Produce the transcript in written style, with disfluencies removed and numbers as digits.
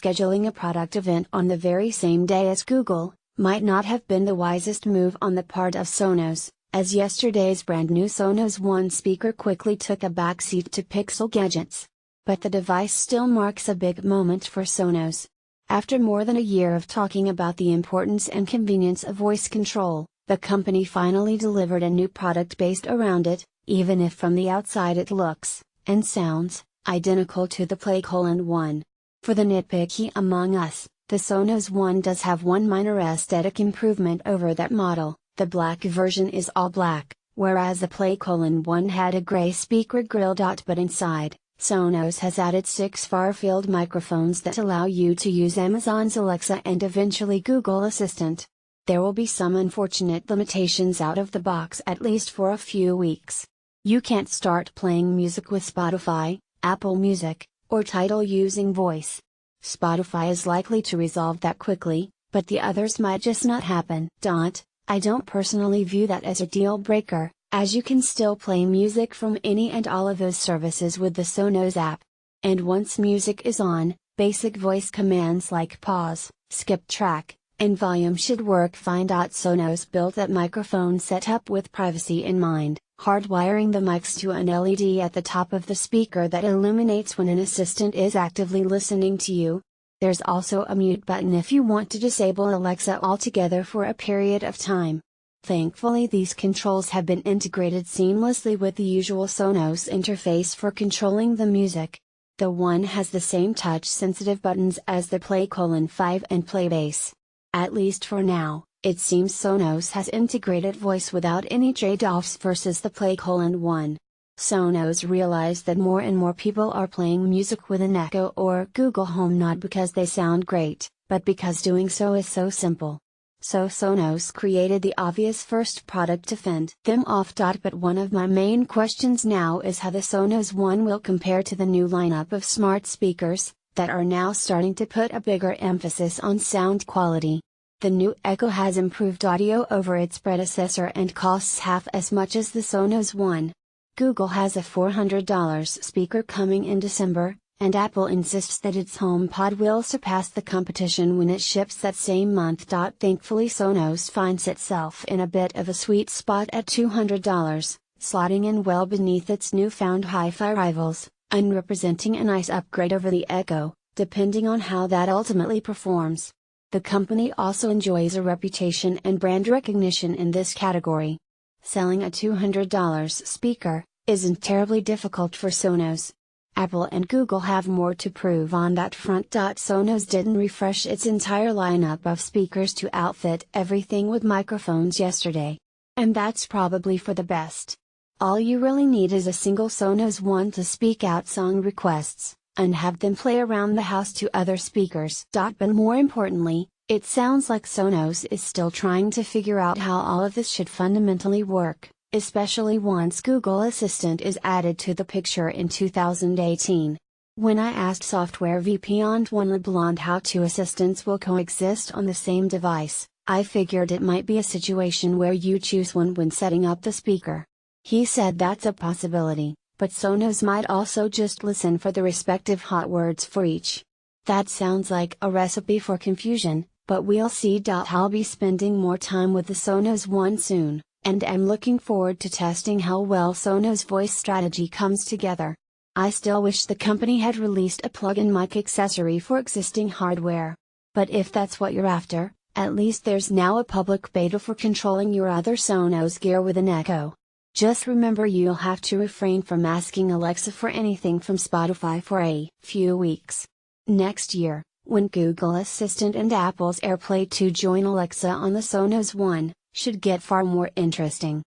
scheduling a product event on the very same day as Google might not have been the wisest move on the part of Sonos, as yesterday's brand new Sonos One speaker quickly took a backseat to Pixel gadgets. But the device still marks a big moment for Sonos. After more than a year of talking about the importance and convenience of voice control, the company finally delivered a new product based around it, even if from the outside it looks, and sounds, identical to the Play One. For the nitpicky among us, the Sonos One does have one minor aesthetic improvement over that model. The black version is all black, whereas the Play One had a gray speaker grille. But inside, Sonos has added 6 far-field microphones that allow you to use Amazon's Alexa and eventually Google Assistant. There will be some unfortunate limitations out of the box, at least for a few weeks. You can't start playing music with Spotify, Apple Music, or Tidal using voice. Spotify is likely to resolve that quickly, but the others might just not happen. I don't personally view that as a deal breaker, as you can still play music from any and all of those services with the Sonos app. And once music is on, basic voice commands like pause, skip track, and volume should work fine. Sonos built that microphone setup with privacy in mind, hardwiring the mics to an LED at the top of the speaker that illuminates when an assistant is actively listening to you. There's also a mute button if you want to disable Alexa altogether for a period of time. Thankfully, these controls have been integrated seamlessly with the usual Sonos interface for controlling the music. The One has the same touch-sensitive buttons as the Play 5 and Playbase. At least for now, it seems Sonos has integrated voice without any trade-offs versus the Play 1. Sonos realized that more and more people are playing music with an Echo or Google Home not because they sound great, but because doing so is so simple. So Sonos created the obvious first product to fend them off. But one of my main questions now is how the Sonos One will compare to the new lineup of smart speakers that are now starting to put a bigger emphasis on sound quality. The new Echo has improved audio over its predecessor and costs half as much as the Sonos One. Google has a $400 speaker coming in December, and Apple insists that its HomePod will surpass the competition when it ships that same month. Thankfully, Sonos finds itself in a bit of a sweet spot at $200, slotting in well beneath its newfound hi-fi rivals, and representing a nice upgrade over the Echo, depending on how that ultimately performs. The company also enjoys a reputation and brand recognition in this category. Selling a $200 speaker isn't terribly difficult for Sonos. Apple and Google have more to prove on that front. Sonos didn't refresh its entire lineup of speakers to outfit everything with microphones yesterday. And that's probably for the best. All you really need is a single Sonos One to speak out song requests, and have them play around the house to other speakers. But more importantly, it sounds like Sonos is still trying to figure out how all of this should fundamentally work, especially once Google Assistant is added to the picture in 2018. When I asked software VP Antoine LeBlanc how two assistants will coexist on the same device, I figured it might be a situation where you choose one when setting up the speaker. He said that's a possibility, but Sonos might also just listen for the respective hot words for each. That sounds like a recipe for confusion, but we'll see. I'll be spending more time with the Sonos One soon, and am looking forward to testing how well Sonos' voice strategy comes together. I still wish the company had released a plug-in mic accessory for existing hardware. But if that's what you're after, at least there's now a public beta for controlling your other Sonos gear with an Echo. Just remember, you'll have to refrain from asking Alexa for anything from Spotify for a few weeks. Next year, when Google Assistant and Apple's AirPlay 2 join Alexa on the Sonos One, should get far more interesting.